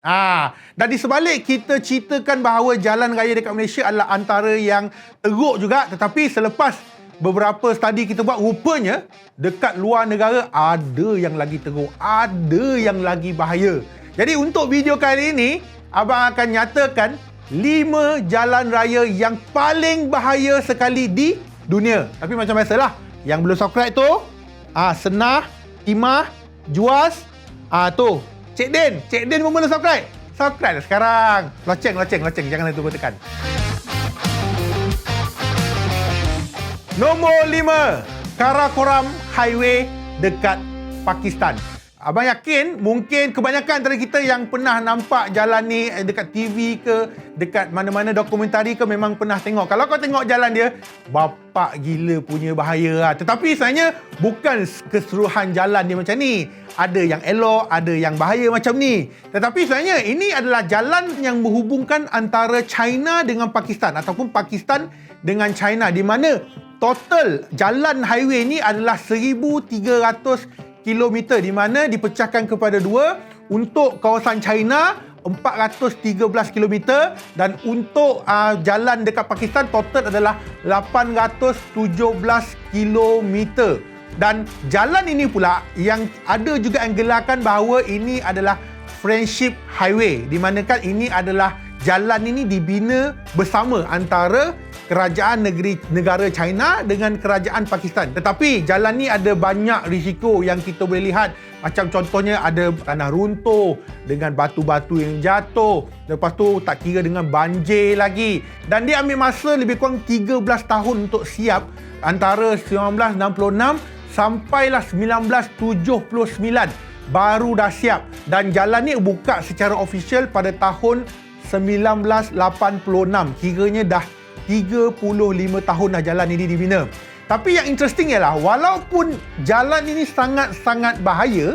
Dan di sebalik kita ceritakan bahawa jalan raya dekat Malaysia adalah antara yang teruk juga, tetapi selepas beberapa studi kita buat, rupanya dekat luar negara ada yang lagi teruk, ada yang lagi bahaya. Jadi untuk video kali ini, abang akan nyatakan 5 jalan raya yang paling bahaya sekali di dunia. Tapi macam biasalah, yang belum subscribe tu, Senah, Timah, Juas, tu Cik Din pun belum subscribe. Subscribe dah sekarang. Loceng. Jangan lupa tekan. Nombor 5, Karakoram Highway dekat Pakistan. Abang yakin mungkin kebanyakan antara kita yang pernah nampak jalan ni dekat TV ke, dekat mana-mana dokumentari ke, memang pernah tengok. Kalau kau tengok jalan dia, bapak gila punya bahaya lah. Tetapi sebenarnya bukan keseluruhan jalan dia macam ni. Ada yang elok, ada yang bahaya macam ni. Tetapi sebenarnya ini adalah jalan yang menghubungkan antara China dengan Pakistan ataupun Pakistan dengan China, di mana total jalan highway ni adalah 1,300 kilometer, di mana dipecahkan kepada dua. Untuk kawasan China 413 kilometer dan untuk jalan dekat Pakistan total adalah 817 kilometer. Dan jalan ini pula yang ada juga yang gelarkan bahawa ini adalah Friendship Highway, di mana kan ini adalah jalan ini dibina bersama antara kerajaan negara China dengan kerajaan Pakistan. Tetapi jalan ni ada banyak risiko yang kita boleh lihat. Macam contohnya ada tanah runtuh dengan batu-batu yang jatuh. Lepas tu tak kira dengan banjir lagi. Dan dia ambil masa lebih kurang 13 tahun untuk siap, antara 1966 sampailah 1979 baru dah siap. Dan jalan ni buka secara official pada tahun 1986. Kiranya dah 35 tahun dah jalan ini dibina. Tapi yang interesting ialah walaupun jalan ini sangat-sangat bahaya,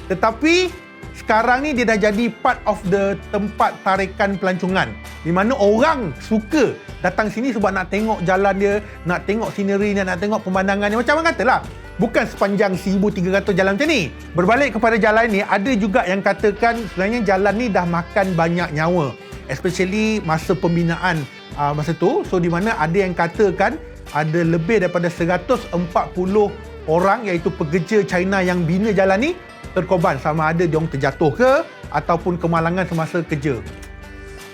tetapi sekarang ni dia dah jadi part of the tempat tarikan pelancongan, di mana orang suka datang sini sebab nak tengok jalan dia, nak tengok scenery dia, nak tengok pemandangan dia. Macam orang katalah, bukan sepanjang 1,300 jalan macam ni. Berbalik kepada jalan ni, ada juga yang katakan sebenarnya jalan ni dah makan banyak nyawa, especially masa pembinaan masa tu. So di mana ada yang katakan ada lebih daripada 140 orang, iaitu pekerja China yang bina jalan ni, terkorban, sama ada diorang terjatuh ke ataupun kemalangan semasa kerja.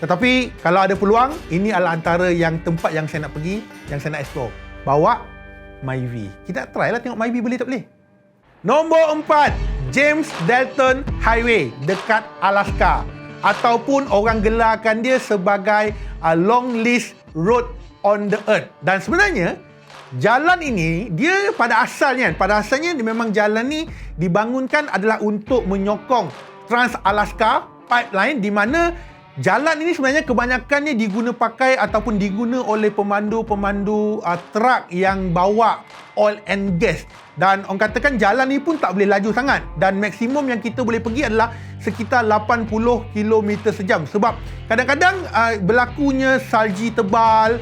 Tetapi kalau ada peluang, ini adalah antara yang tempat yang saya nak pergi, yang saya nak explore. Bawa Myvi. Kita try lah tengok Myvi boleh tak boleh. Nombor 4, James Dalton Highway dekat Alaska, ataupun orang gelarkan dia sebagai Longest Road on the Earth. Dan sebenarnya jalan ini dia pada asalnya dia memang jalan ni dibangunkan adalah untuk menyokong Trans-Alaska Pipeline, di mana jalan ini sebenarnya kebanyakannya diguna oleh pemandu truk yang bawa oil and gas. Dan orang katakan jalan ni pun tak boleh laju sangat, dan maksimum yang kita boleh pergi adalah sekitar 80 km sejam. Sebab kadang-kadang berlakunya salji tebal,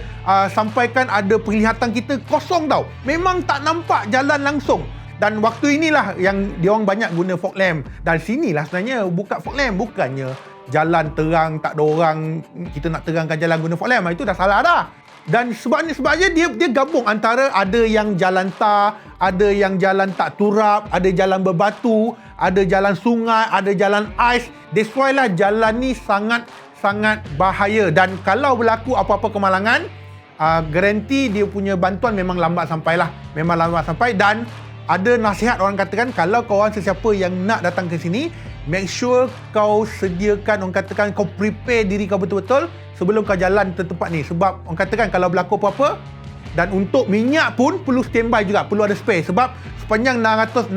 sampaikan ada penglihatan kita kosong tau. Memang tak nampak jalan langsung. Dan waktu inilah yang diorang banyak guna fog lamp. Dan sinilah sebenarnya buka fog lamp, bukannya jalan terang tak ada orang kita nak terangkan jalan guna fog lamp. Itu dah salah dah. Dan sebabnya dia gabung antara ada yang jalan tar, ada yang jalan tak turap, ada jalan berbatu, ada jalan sungai, ada jalan ais. That's why lah jalan ni sangat bahaya. Dan kalau berlaku apa-apa kemalangan, garanti dia punya bantuan memang lambat sampai. Dan ada nasihat orang katakan, kalau korang sesiapa yang nak datang ke sini, make sure kau sediakan, orang katakan kau prepare diri kau betul-betul sebelum kau jalan ke tempat ni. Sebab orang katakan kalau berlaku apa-apa, dan untuk minyak pun perlu standby juga, perlu ada spare. Sebab sepanjang 666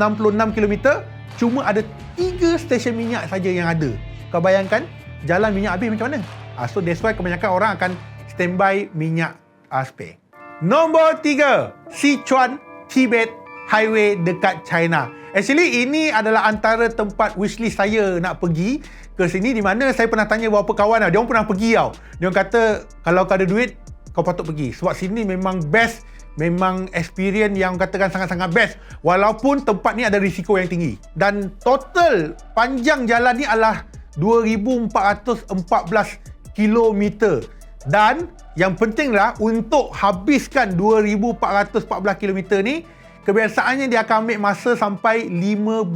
km cuma ada 3 stesen minyak saja yang ada. Kau bayangkan jalan minyak habis macam mana? So that's why kebanyakan orang akan standby minyak spare. Nombor 3, Sichuan Tibet Highway dekat China. Actually ini adalah antara tempat wishlist saya nak pergi ke sini, di mana saya pernah tanya beberapa kawan dia orang pernah pergi tau. Dia orang kata kalau kau ada duit kau patut pergi, sebab sini memang best, memang experience yang katakan sangat-sangat best, walaupun tempat ni ada risiko yang tinggi. Dan total panjang jalan ni adalah 2,414 kilometer. Dan yang pentinglah untuk habiskan 2,414 kilometer ni, kebiasaannya dia akan ambil masa sampai 15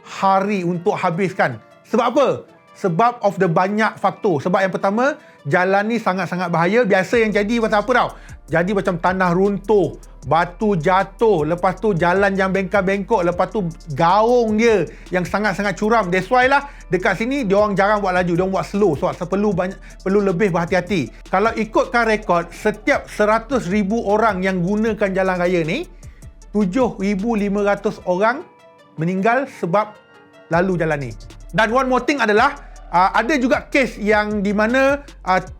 hari untuk habiskan. Sebab apa? Sebab of the banyak faktor. Sebab yang pertama, jalan ni sangat-sangat bahaya. Biasa yang jadi pasal apa tau? Jadi macam tanah runtuh, batu jatuh, lepas tu jalan yang bengkak-bengkok, lepas tu gaung dia yang sangat-sangat curam. That's why lah dekat sini diorang jarang buat laju, diorang buat slow. So perlu lebih berhati-hati. Kalau ikutkan rekod, setiap 100,000 orang yang gunakan jalan raya ni, 7,500 orang meninggal sebab lalu jalan ni. Dan one more thing adalah ada juga kes yang di mana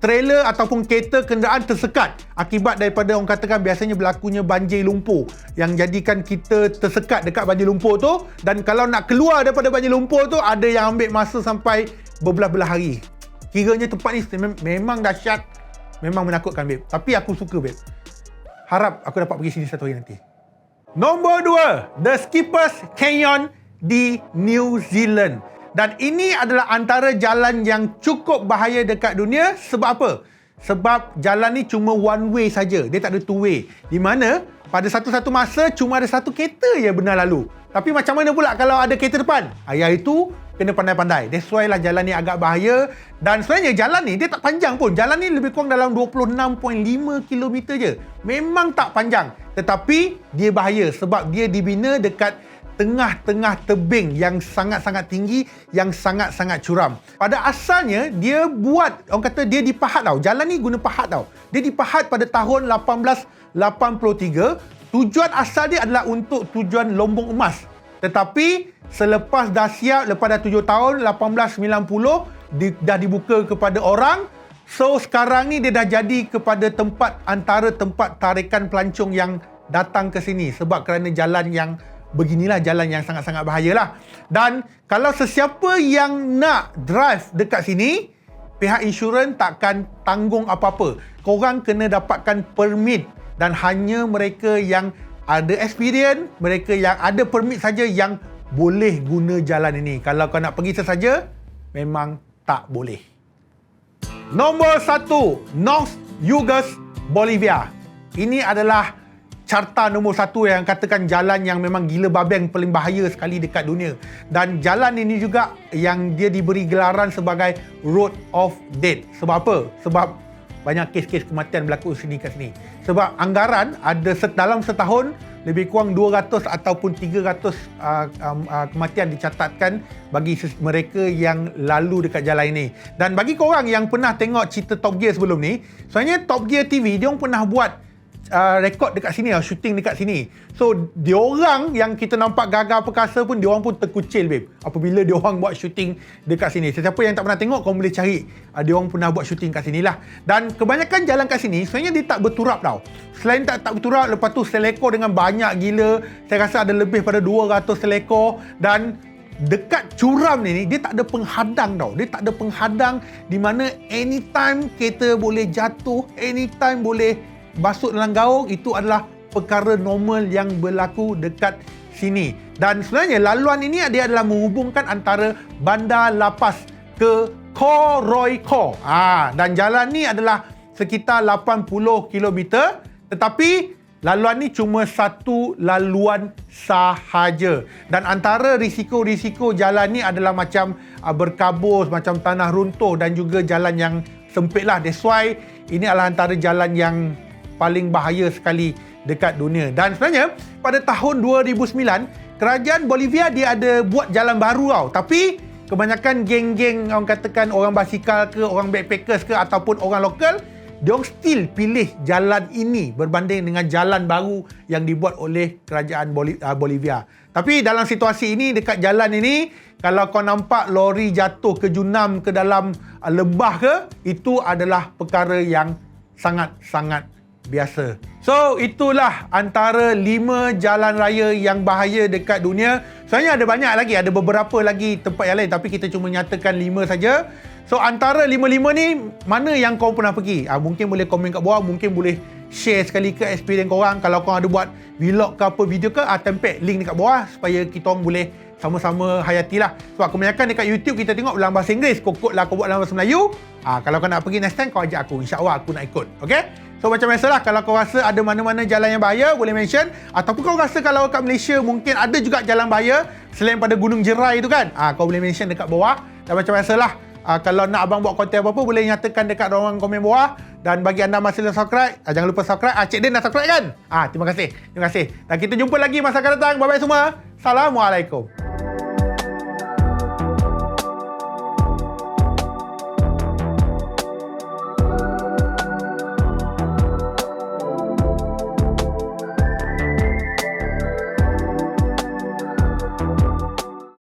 trailer ataupun kereta kenderaan tersekat akibat daripada orang katakan biasanya berlakunya banjir lumpur yang jadikan kita tersekat dekat banjir lumpur tu, dan kalau nak keluar daripada banjir lumpur tu ada yang ambil masa sampai berbelas-belas hari. Kiranya tempat ni memang dahsyat, memang menakutkan babe. Tapi aku suka babe. Harap aku dapat pergi sini satu hari nanti. Nombor 2, The Skippers Canyon di New Zealand. Dan ini adalah antara jalan yang cukup bahaya dekat dunia. Sebab apa? Sebab jalan ni cuma one way saja. Dia tak ada two way. Di mana pada satu-satu masa cuma ada satu kereta yang benar lalu. Tapi macam mana pula kalau ada kereta depan? Itu kena pandai-pandai. That's why lah jalan ni agak bahaya. Dan sebenarnya jalan ni dia tak panjang pun. Jalan ni lebih kurang dalam 26.5 km je. Memang tak panjang. Tetapi dia bahaya sebab dia dibina dekat tengah-tengah tebing yang sangat-sangat tinggi, yang sangat-sangat curam. Pada asalnya, dia buat, orang kata dia dipahat tau. Jalan ni guna pahat tau. Dia dipahat pada tahun 1883. Tujuan asal dia adalah untuk tujuan Lombong Emas. Tetapi, selepas dah siap, lepas dah 7 tahun, 1890, dah dibuka kepada orang. So, sekarang ni dia dah jadi kepada antara tempat tarikan pelancong yang datang ke sini. Sebab kerana jalan yang beginilah, jalan yang sangat-sangat bahayalah. Dan kalau sesiapa yang nak drive dekat sini, pihak insurans takkan tanggung apa-apa. Korang kena dapatkan permit dan hanya mereka yang ada experience, mereka yang ada permit saja yang boleh guna jalan ini. Kalau kau nak pergi sesaja, memang tak boleh. Nombor 1, North Yugos, Bolivia. Ini adalah carta nombor 1 yang katakan jalan yang memang gila babeng, paling bahaya sekali dekat dunia. Dan jalan ini juga yang dia diberi gelaran sebagai Road of Death. Sebab apa? Sebab banyak kes-kes kematian berlaku kat sini. Sebab anggaran ada dalam setahun lebih kurang 200 ataupun 300 kematian dicatatkan bagi mereka yang lalu dekat jalan ini. Dan bagi korang yang pernah tengok cerita Top Gear sebelum ni, sebenarnya Top Gear TV dia pernah buat rekod dekat sini, shooting dekat sini. So, diorang yang kita nampak gagah perkasa pun, diorang pun terkucil, babe. Apabila diorang buat shooting dekat sini. Sesiapa yang tak pernah tengok, korang boleh cari. Diorang pernah buat shooting kat sini lah. Dan kebanyakan jalan kat sini, sebenarnya dia tak berturap tau. Selain tak berturap, lepas tu selekor dengan banyak gila. Saya rasa ada lebih pada 200 selekor. Dan dekat curam ni, dia tak ada penghadang tau. Dia tak ada penghadang di mana anytime kereta boleh jatuh, anytime boleh basuk dalam gaung. Itu adalah perkara normal yang berlaku dekat sini. Dan sebenarnya laluan ini dia adalah menghubungkan antara Bandar Lapas ke Koroiko. Dan jalan ni adalah sekitar 80 km. Tetapi laluan ni cuma satu laluan sahaja. Dan antara risiko-risiko jalan ni adalah macam berkabus, macam tanah runtuh dan juga jalan yang sempit lah. That's why ini adalah antara jalan yang paling bahaya sekali dekat dunia. Dan sebenarnya pada tahun 2009 kerajaan Bolivia dia ada buat jalan baru tau. Tapi kebanyakan geng-geng orang katakan orang basikal ke, orang backpackers ke ataupun orang lokal, diorang still pilih jalan ini berbanding dengan jalan baru yang dibuat oleh kerajaan Bolivia. Tapi dalam situasi ini, dekat jalan ini, kalau kau nampak lori jatuh ke junam ke dalam lembah ke, itu adalah perkara yang sangat-sangat biasa. So, itulah antara 5 jalan raya yang bahaya dekat dunia. Sebenarnya ada banyak lagi, ada beberapa lagi tempat yang lain, tapi kita cuma nyatakan 5 saja. So, antara 5-5 ni, mana yang kau pernah pergi? Mungkin boleh komen kat bawah, mungkin boleh share sekali ke experience korang. Kalau korang ada buat vlog ke apa, video ke, tempel link dekat bawah supaya kita orang boleh sama-sama hayatilah. Sebab kebanyakan dekat YouTube kita tengok dalam bahasa Inggeris, kok lah kau buat dalam bahasa Melayu. Kalau kau nak pergi next time, kau ajak aku. InsyaAllah aku nak ikut. Okay? So macam biasalah, kalau kau rasa ada mana-mana jalan yang bahaya, boleh mention. Ataupun kau rasa kalau kat Malaysia mungkin ada juga jalan bahaya selain pada Gunung Jerai tu kan, kau boleh mention dekat bawah. Dan macam biasalah, kalau nak abang buat konten apa-apa, boleh nyatakan dekat ruangan komen bawah. Dan bagi anda masih belum subscribe, jangan lupa subscribe. Cik Din dah subscribe kan? Terima kasih. Dan kita jumpa lagi masa akan datang. Bye-bye semua. Assalamualaikum.